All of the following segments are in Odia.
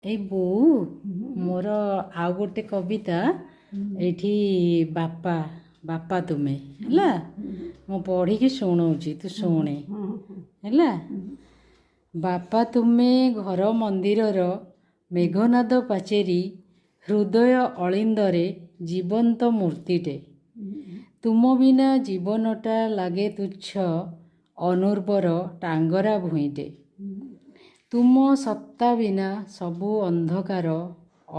ଏଇ ବୋଉ ମୋର ଆଉ ଗୋଟେ କବିତା ଏଇଠି ବାପା ବାପା ତୁମେ ହେଲା ମୁଁ ପଢ଼ିକି ଶୁଣଉଛି ତୁ ଶୁଣେ ହେଲା। ବାପା ତୁମେ ଘର ମନ୍ଦିରର ମେଘନାଦ ପାଚେରୀ ହୃଦୟ ଅଳିନ୍ଦରେ ଜୀବନ୍ତ ମୂର୍ତ୍ତିଟେ। ତୁମ ବିନା ଜୀବନଟା ଲାଗେ ତୁଚ୍ଛ ଅନୁର୍ବର ଟାଙ୍ଗରା ଭୂଇଁଟେ। ତୁମ ସତ୍ତା ବିନା ସବୁ ଅନ୍ଧକାର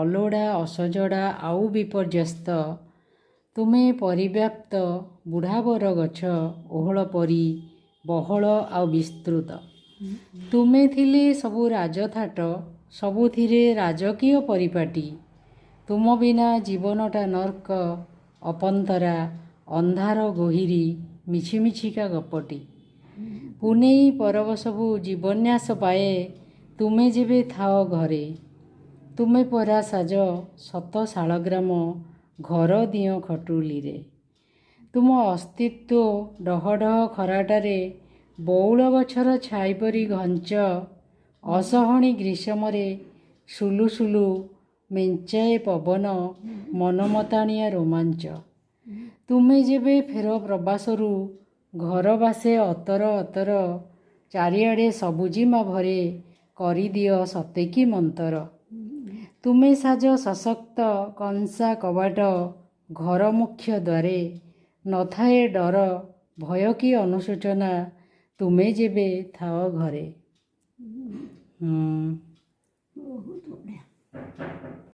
ଅଲୋଡ଼ା ଅସଜଡ଼ା ଆଉ ବିପର୍ଯ୍ୟସ୍ତ। ତୁମେ ପରିବ୍ୟାପ୍ତ ବୁଢ଼ା ବର ଗଛ ଓହଳ ପରି ବହଳ ଆଉ ବିସ୍ତୃତ। ତୁମେ ଥିଲେ ସବୁ ରାଜଥାଟ ସବୁଥିରେ ରାଜକୀୟ ପରିପାଟି। ତୁମ ବିନା ଜୀବନଟା ନର୍କ ଅପନ୍ତରା ଅନ୍ଧାର ଗୋହିରୀ ମିଛିମିଛିକା ଗପଟି। ପୁନେଇ ପରବ ସବୁ ଜୀବନ୍ୟାସ ପାଏ ତୁମେ ଯେବେ ଥାଅ ଘରେ। ତୁମେ ପରା ସାଜ ଶତ ଶାଳଗ୍ରାମ ଘର ଦିଅଁ ଖଟୁଲିରେ। ତୁମ ଅସ୍ତିତ୍ୱ ଡହ ଡହ ଖରାଟାରେ ବଉଳ ଗଛର ଛାଇ ପରି ଘଞ୍ଚ। ଅସହଣୀ ଗ୍ରୀଷ୍ମରେ ସୁଲୁ ସୁଲୁ ମେଞ୍ଚାଏ ପବନ ମନମତାଣିଆ ରୋମାଞ୍ଚ। ତୁମେ ଯେବେ ଫେର ପ୍ରବାସରୁ ଘର ବାସେ ଅତର ଅତର ଚାରିଆଡ଼େ ସବୁଜିମା ଭରେ କରିଦିଅ ସତେକି ମନ୍ତର। ତୁମେ ସାଜ ସଶକ୍ତ କଂସା କବାଟ ଘର ମୁଖ୍ୟ ଦ୍ୱାରେ ନଥାଏ ଡର ଭୟ କି ଅନୁଶୋଚନା ତୁମେ ଯେବେ ଥାଅ ଘରେ।